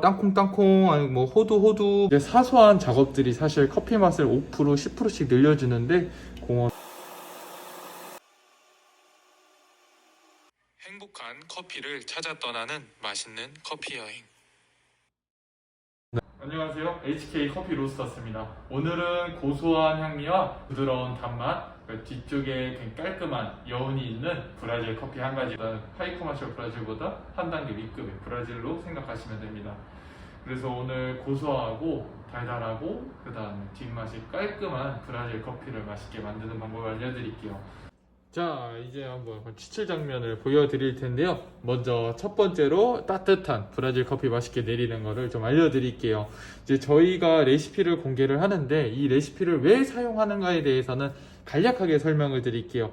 땅콩 아니 뭐 호두 이제 사소한 작업들이 사실 커피 맛을 5% 10%씩 늘려주는데 공원 행복한 커피를 찾아 떠나는 맛있는 커피 여행. 안녕하세요. HK 커피 로스터스입니다. 오늘은 고소한 향미와 부드러운 단맛, 뒤쪽에 깔끔한 여운이 있는 브라질 커피 한 가지, 하이 커머셜 브라질보다 한 단계 윗급의 브라질로 생각하시면 됩니다. 그래서 오늘 고소하고 달달하고 그 다음에 뒷맛이 깔끔한 브라질 커피를 맛있게 만드는 방법을 알려드릴게요. 자, 이제 한번 추출 장면을 보여드릴 텐데요. 먼저 첫 번째로 따뜻한 브라질 커피 맛있게 내리는 거를 좀 알려드릴게요. 이제 저희가 레시피를 공개를 하는데 이 레시피를 왜 사용하는가에 대해서는 간략하게 설명을 드릴게요.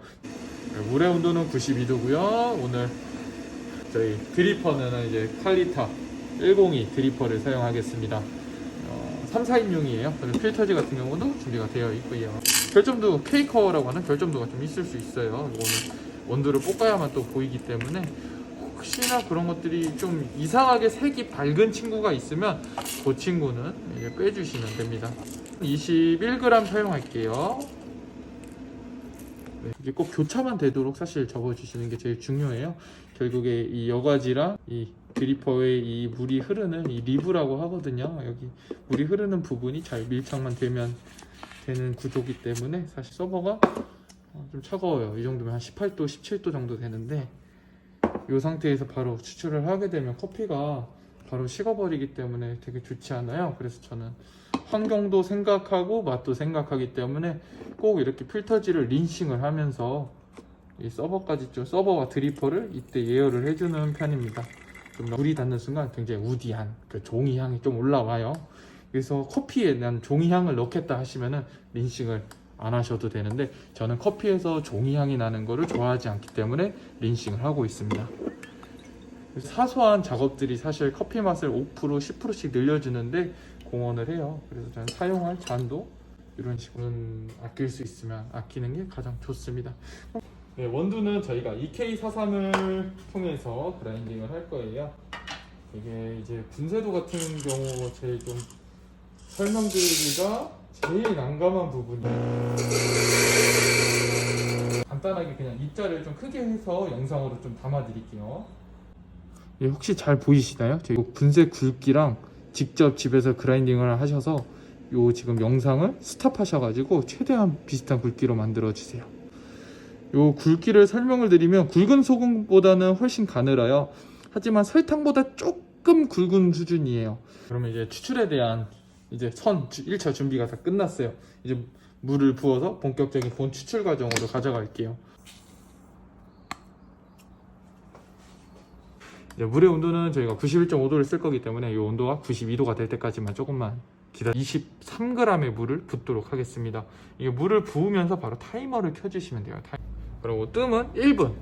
물의 온도는 92도고요. 오늘 저희 드리퍼는 이제 퀄리타 102 드리퍼를 사용하겠습니다. 3, 4인용이에요. 필터지 같은 경우도 준비가 되어 있고요. 결점도 케이커라고 하는 결점도가 좀 있을 수 있어요. 이거는 원두를 볶아야만 또 보이기 때문에 혹시나 그런 것들이 좀 이상하게 색이 밝은 친구가 있으면 그 친구는 이제 빼주시면 됩니다. 21g 사용할게요. 네, 이게 꼭 교차만 되도록 사실 접어주시는 게 제일 중요해요. 결국에 이 여과지랑 이 드리퍼에 이 물이 흐르는 이 리브라고 하거든요. 여기 물이 흐르는 부분이 잘 밀착만 되면 되는 구조기 때문에 사실 서버가 좀 차가워요. 이 정도면 한 18도, 17도 정도 되는데 이 상태에서 바로 추출을 하게 되면 커피가 바로 식어버리기 때문에 되게 좋지 않아요. 그래서 저는 환경도 생각하고 맛도 생각하기 때문에 꼭 이렇게 필터지를 린싱을 하면서 이 서버까지 좀 서버와 드리퍼를 이때 예열을 해주는 편입니다. 좀 물이 닿는 순간 굉장히 우디한 그 종이 향이 좀 올라와요. 그래서 커피에 난 종이 향을 넣겠다 하시면은 린싱을 안 하셔도 되는데 저는 커피에서 종이 향이 나는 거를 좋아하지 않기 때문에 린싱을 하고 있습니다. 사소한 작업들이 사실 커피 맛을 5% 10%씩 늘려주는데 공헌을 해요. 그래서 저는 사용할 잔도 이런 식으로 아낄 수 있으면 아끼는 게 가장 좋습니다. 네, 원두는 저희가 EK43을 통해서 그라인딩을 할 거예요. 이게 이제 분쇄도 같은 경우 제일 좀 설명드리기가 제일 난감한 부분이에요. 간단하게 그냥 입자를 좀 크게 해서 영상으로 좀 담아 드릴게요. 예, 혹시 잘 보이시나요? 저희 분쇄 굵기랑 직접 집에서 그라인딩을 하셔서 요 지금 영상을 스탑하셔가지고 최대한 비슷한 굵기로 만들어 주세요. 요 굵기를 설명을 드리면 굵은 소금보다는 훨씬 가늘어요. 하지만 설탕보다 조금 굵은 수준이에요. 그러면 이제 추출에 대한 이제 1차 준비가 다 끝났어요. 이제 물을 부어서 본격적인 본 추출 과정으로 가져갈게요. 이제 물의 온도는 저희가 91.5도를 쓸 거기 때문에 이 온도가 92도가 될 때까지만 조금만 기다려 23g의 물을 붓도록 하겠습니다. 이게 물을 부으면서 바로 타이머를 켜주시면 돼요. 그리고 뜸은 1분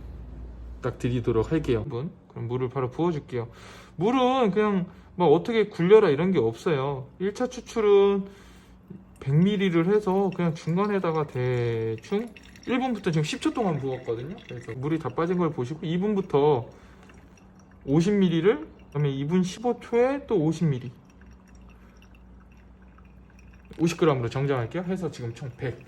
딱 드리도록 할게요. 1분. 그럼 물을 바로 부어줄게요. 물은 그냥 뭐 어떻게 굴려라 이런 게 없어요. 1차 추출은 100ml를 해서 그냥 중간에다가 대충 1분부터 지금 10초 동안 부었거든요. 그래서 물이 다 빠진 걸 보시고 2분부터 50ml를 그다음에 2분 15초에 또 50ml 50g으로 정정할게요. 해서 지금 총 100.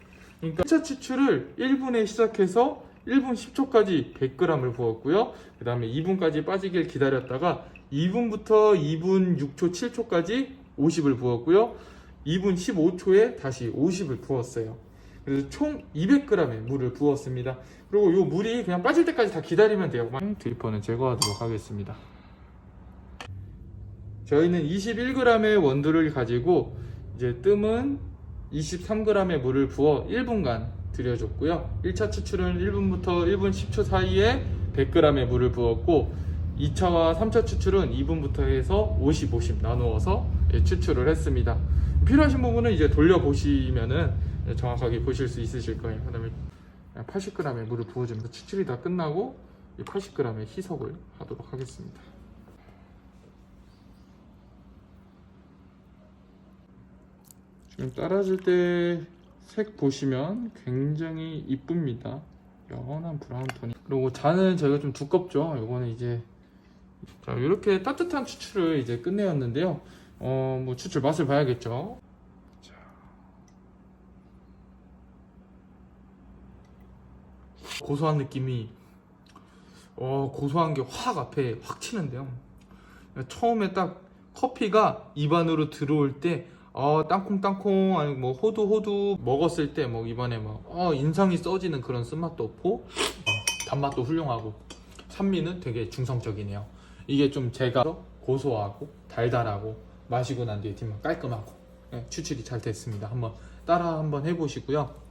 그러니까 1차 추출을 1분에 시작해서 1분 10초까지 100g을 부었고요. 그 다음에 2분까지 빠지길 기다렸다가 2분부터 2분 6초, 7초까지 50을 부었고요. 2분 15초에 다시 50을 부었어요. 그래서 총 200g의 물을 부었습니다. 그리고 이 물이 그냥 빠질 때까지 다 기다리면 돼요. 드리퍼는 제거하도록 하겠습니다. 저희는 21g의 원두를 가지고 이제 뜸은 23g의 물을 부어 1분간 들여줬고요. 1차 추출은 1분부터 1분 10초 사이에 100g의 물을 부었고 2차와 3차 추출은 2분부터 해서 50, 50 나누어서 추출을 했습니다. 필요하신 부분은 이제 돌려보시면은 정확하게 보실 수 있으실 거예요. 그 다음에 80g의 물을 부어주면서 추출이 다 끝나고 80g의 희석을 하도록 하겠습니다. 지금 따라줄 때 색 보시면 굉장히 이쁩니다. 연한 브라운 톤이. 그리고 잔은 저희가 좀 두껍죠. 이거는 이제 자, 이렇게 따뜻한 추출을 이제 끝내었는데요. 뭐 추출 맛을 봐야겠죠. 자. 고소한 느낌이 고소한 게 확 앞에 확 치는데요. 처음에 딱 커피가 입안으로 들어올 때 땅콩땅콩 아니 뭐 호두 먹었을 때 뭐 입안에 막 인상이 써지는 그런 쓴맛도 없고 단맛도 훌륭하고 산미는 되게 중성적이네요. 이게 좀 제가 고소하고 달달하고 마시고 난 뒤에 뒷맛 깔끔하고 추출이 잘 됐습니다. 한번 해보시고요.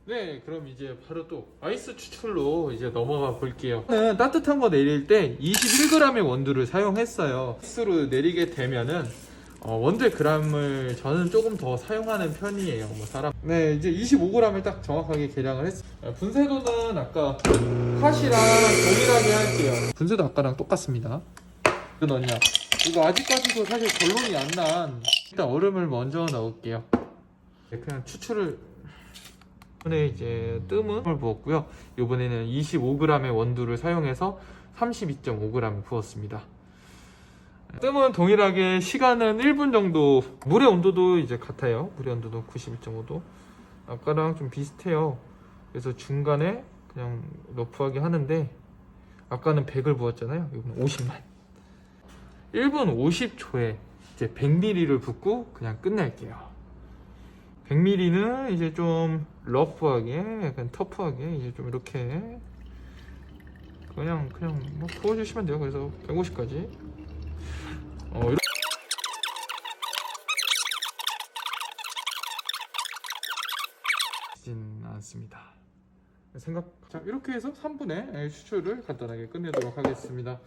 네, 그럼 이제 바로 또 아이스 추출로 이제 넘어가 볼게요. 저는 따뜻한 거 내릴 때 21g의 원두를 사용했어요. 아이스로 내리게 되면은 원두의 그램을 저는 조금 더 사용하는 편이에요. 네, 이제 25g을 딱 정확하게 계량을 했어요. 분쇄도는 아까 팥이랑 동일하게 할게요. 분쇄도 아까랑 똑같습니다. 이거 넣냐? 이거 아직까지도 사실 결론이 안 난. 일단 얼음을 먼저 넣을게요. 그냥 추출을 이번에 이제 뜸을 부었고요. 이번에는 25g의 원두를 사용해서 32.5g을 부었습니다. 뜸은 동일하게 시간은 1분 정도. 물의 온도도 이제 같아요. 물의 온도도 92.5도. 아까랑 좀 비슷해요. 그래서 중간에 그냥 러프하게 하는데 아까는 100을 부었잖아요. 이거는 50만. 1분 50초에 이제 100ml를 붓고 그냥 끝낼게요. 100ml는 이제 좀 러프하게, 약간 터프하게 이제 좀 이렇게 그냥 뭐 부어주시면 돼요. 그래서 150까지. 이렇게 진 않습니다. 자, 이렇게 해서 3분의 추출을 간단하게 끝내도록 하겠습니다.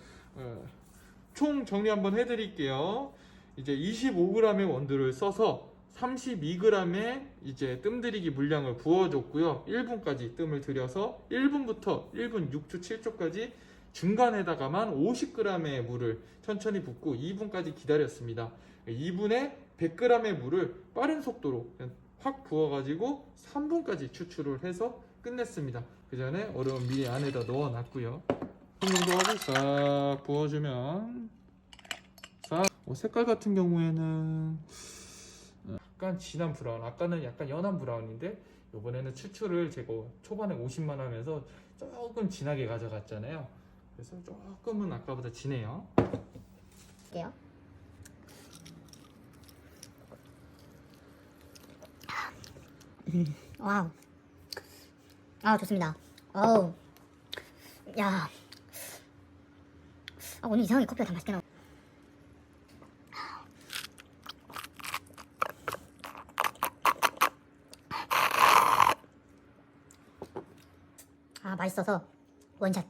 총 정리 한번 해드릴게요. 이제 25g의 원두를 써서 32g의 이제 뜸들이기 물량을 부어줬고요. 1분까지 뜸을 들여서 1분부터 1분 6초, 7초까지 중간에다가만 50g의 물을 천천히 붓고 2분까지 기다렸습니다. 2분에 100g의 물을 빠른 속도로 확 부어가지고 3분까지 추출을 해서 끝냈습니다. 그 전에 얼음은 미리 안에다 넣어놨고요. 이 정도 하고 싹 부어주면 색깔 같은 경우에는 약간 진한 브라운, 아까는 약간 연한 브라운인데 이번에는 추출을 제가 초반에 50만 하면서 조금 진하게 가져갔잖아요. 그래서 조금은 아까보다 진해요. 볼게요. 와우. 좋습니다. 어우. 야. 오늘 이상하게 커피가 더 맛있게 나와. 맛있어서 원샷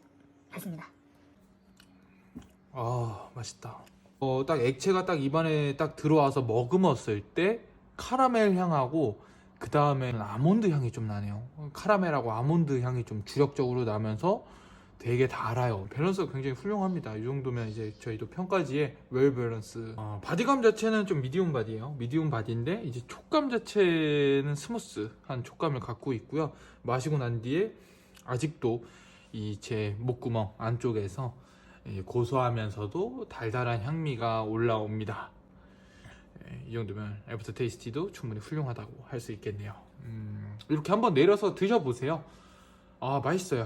했습니다. 맛있다. 딱 액체가 딱 입안에 딱 들어와서 머금었을 때 카라멜 향하고 그 다음에는 아몬드 향이 좀 나네요. 카라멜하고 아몬드 향이 좀 주력적으로 나면서 되게 달아요. 밸런스가 굉장히 훌륭합니다. 이 정도면 이제 저희도 평가지에 웰 밸런스. 바디감 자체는 좀 미디움 바디예요. 미디움 바디인데 이제 촉감 자체는 스무스한 촉감을 갖고 있고요. 마시고 난 뒤에 아직도 이 제 목구멍 안쪽에서 고소하면서도 달달한 향미가 올라옵니다. 이 정도면 애프터 테이스티도 충분히 훌륭하다고 할 수 있겠네요. 이렇게 한번 내려서 드셔보세요. 맛있어요.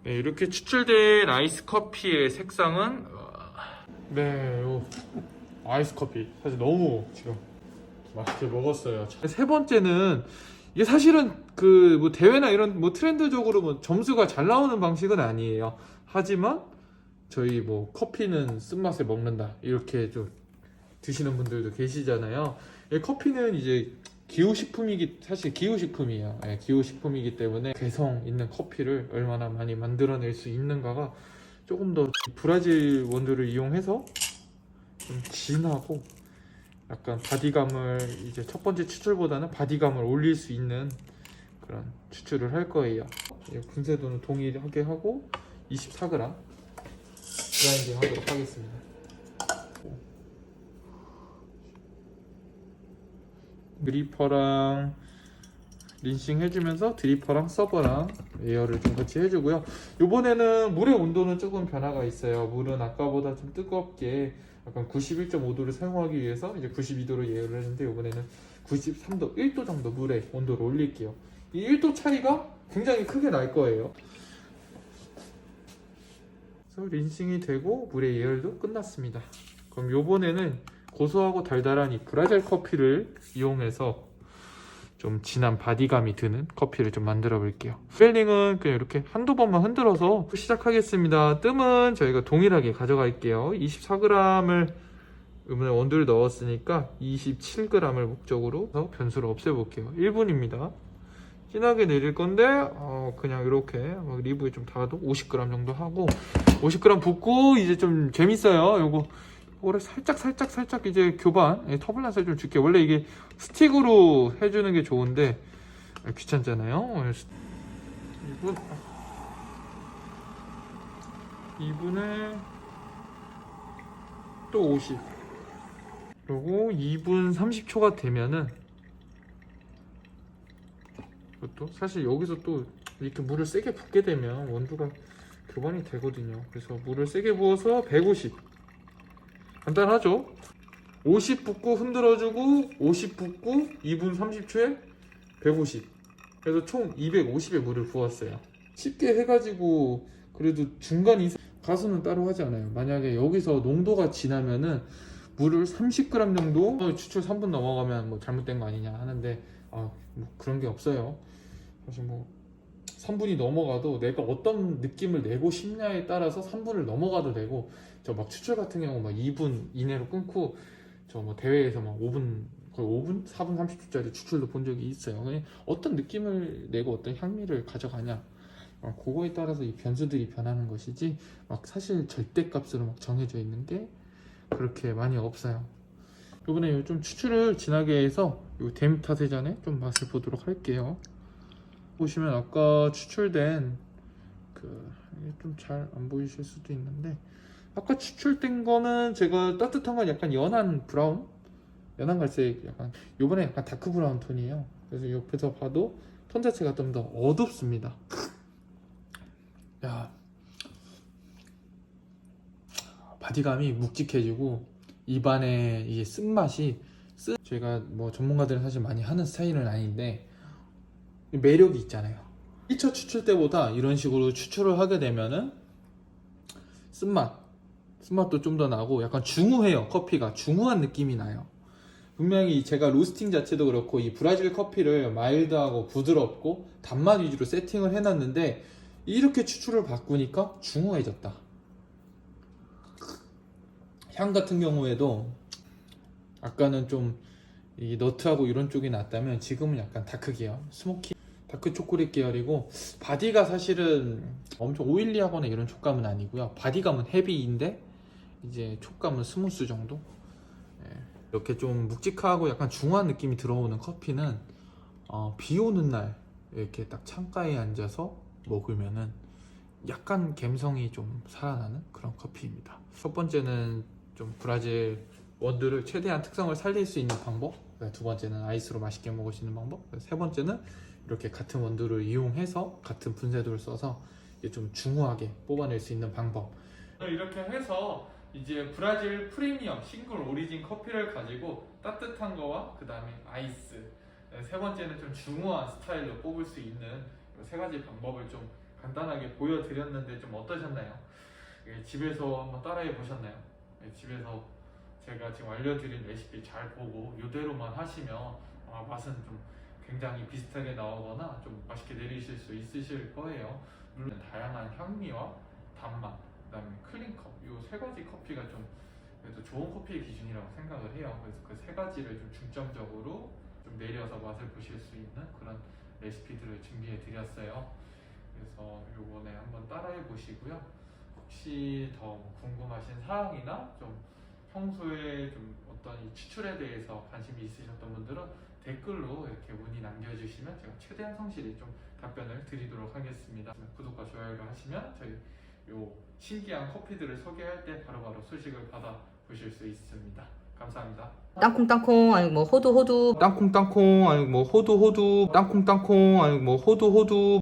네, 이렇게 추출된 아이스 커피의 색상은 아이스 커피 사실 너무 지금 맛있게 먹었어요. 세 번째는 이게 사실은 그 뭐 대회나 이런 뭐 트렌드적으로 뭐 점수가 잘 나오는 방식은 아니에요. 하지만 저희 뭐 커피는 쓴맛에 먹는다 이렇게 좀 드시는 분들도 계시잖아요. 커피는 이제 사실 기호식품이에요. 기호식품이기 때문에 개성 있는 커피를 얼마나 많이 만들어낼 수 있는가가 조금 더 브라질 원두를 이용해서 좀 진하고 약간 바디감을 이제 첫 번째 추출보다는 바디감을 올릴 수 있는 그런 추출을 할 거예요. 분쇄도는 동일하게 하고 24g 그라인딩 하도록 하겠습니다. 그리퍼랑 린싱 해주면서 드리퍼랑 서버랑 에어를 좀 같이 해주고요. 이번에는 물의 온도는 조금 변화가 있어요. 물은 아까보다 좀 뜨겁게 약간 91.5도를 사용하기 위해서 이제 92도로 예열을 했는데, 이번에는 93도, 1도 정도 물의 온도를 올릴게요. 이 1도 차이가 굉장히 크게 날 거예요. 그래서 린싱이 되고 물의 예열도 끝났습니다. 그럼 요번에는 고소하고 달달한 이 브라질 커피를 이용해서 좀 진한 바디감이 드는 커피를 좀 만들어 볼게요. 스펠링은 그냥 이렇게 한두 번만 흔들어서 시작하겠습니다. 뜸은 저희가 동일하게 가져갈게요. 24g을 이번에 원두를 넣었으니까 27g을 목적으로 변수를 없애볼게요. 1분입니다. 진하게 내릴 건데 그냥 이렇게 리브에 좀 닿아도 50g 정도 하고, 50g 붓고 이제 좀 재밌어요. 요거를 살짝 이제 교반 터블란스를 좀 줄게요. 원래 이게 스틱으로 해주는 게 좋은데 귀찮잖아요. 2분에 또 50. 그리고 2분 30초가 되면은, 또 사실 여기서 또 이렇게 물을 세게 붓게 되면 원두가 교반이 되거든요. 그래서 물을 세게 부어서 150. 간단하죠? 50 붓고 흔들어주고 50 붓고 2분 30초에 150. 그래서 총 250의 물을 부었어요. 쉽게 해가지고, 그래도 중간 이상 가수는 따로 하지 않아요. 만약에 여기서 농도가 지나면은 물을 30g 정도, 추출 3분 넘어가면 뭐 잘못된 거 아니냐 하는데 뭐 그런 게 없어요. 사실 뭐 3분이 넘어가도 내가 어떤 느낌을 내고 싶냐에 따라서 3분을 넘어가도 되고, 저 막 추출 같은 경우 막 2분 이내로 끊고, 저 뭐 대회에서 막 5분, 거의 5분? 4분 30초짜리 추출도 본 적이 있어요. 그냥 어떤 느낌을 내고 어떤 향미를 가져가냐, 그거에 따라서 이 변수들이 변하는 것이지, 막 사실 절대값으로 막 정해져 있는 게 그렇게 많이 없어요. 이번에 좀 추출을 진하게 해서 이 데미타세잔에 좀 맛을 보도록 할게요. 보시면 아까 추출된 좀 잘 안 보이실 수도 있는데, 아까 추출된 거는 제가 따뜻한 건 약간 연한 브라운, 연한 갈색, 약간 요번에 약간 다크 브라운 톤이에요. 그래서 옆에서 봐도 톤 자체가 좀 더 어둡습니다. 야, 바디감이 묵직해지고 입안에 이게 쓴맛이, 저희가 뭐 전문가들은 사실 많이 하는 스타일은 아닌데 매력이 있잖아요. 1차 추출 때보다 이런 식으로 추출을 하게 되면은 쓴맛도 좀 더 나고 약간 중후해요. 커피가 중후한 느낌이 나요. 분명히 제가 로스팅 자체도 그렇고 이 브라질 커피를 마일드하고 부드럽고 단맛 위주로 세팅을 해놨는데, 이렇게 추출을 바꾸니까 중후해졌다. 향 같은 경우에도 아까는 좀 이 너트하고 이런 쪽이 났다면, 지금은 약간 다크 계열, 스모키 다크 초콜릿 계열이고, 바디가 사실은 엄청 오일리하거나 이런 촉감은 아니고요. 바디감은 헤비인데 이제 촉감은 스무스 정도. 이렇게 좀 묵직하고 약간 중후한 느낌이 들어오는 커피는 비 오는 날 이렇게 딱 창가에 앉아서 먹으면은 약간 감성이 좀 살아나는 그런 커피입니다. 첫 번째는 좀 브라질 원두를 최대한 특성을 살릴 수 있는 방법, 두 번째는 아이스로 맛있게 먹을 수 있는 방법, 세 번째는 이렇게 같은 원두를 이용해서 같은 분쇄도를 써서 좀 중후하게 뽑아낼 수 있는 방법. 이렇게 해서 이제 브라질 프리미엄 싱글 오리진 커피를 가지고 따뜻한 거와 그 다음에 아이스, 세 번째는 좀 중후한 스타일로 뽑을 수 있는 세 가지 방법을 좀 간단하게 보여드렸는데 좀 어떠셨나요? 집에서 한번 따라해 보셨나요? 집에서 제가 지금 알려드린 레시피 잘 보고 이대로만 하시면 맛은 좀 굉장히 비슷하게 나오거나 좀 맛있게 내리실 수 있으실 거예요. 물론 다양한 향미와 단맛, 그 다음에 클린컵, 이 세 가지 커피가 좀 그래도 좋은 커피의 기준이라고 생각을 해요. 그래서 그 세 가지를 좀 중점적으로 좀 내려서 맛을 보실 수 있는 그런 레시피들을 준비해 드렸어요. 그래서 요번에 한번 따라해 보시고요. 혹시 더 궁금하신 사항이나 좀 평소에 좀 어떤 이 추출에 대해서 관심이 있으셨던 분들은 댓글로 이렇게 문의 남겨주시면 제가 최대한 성실히 좀 답변을 드리도록 하겠습니다. 구독과 좋아요를 하시면 저희 요 신기한 커피들을 소개할 때 바로바로 소식을 받아 보실 수 있습니다. 감사합니다. 땅콩 아니고 뭐 호두 땅콩 아니고 뭐 호두 땅콩 아니고 뭐 호두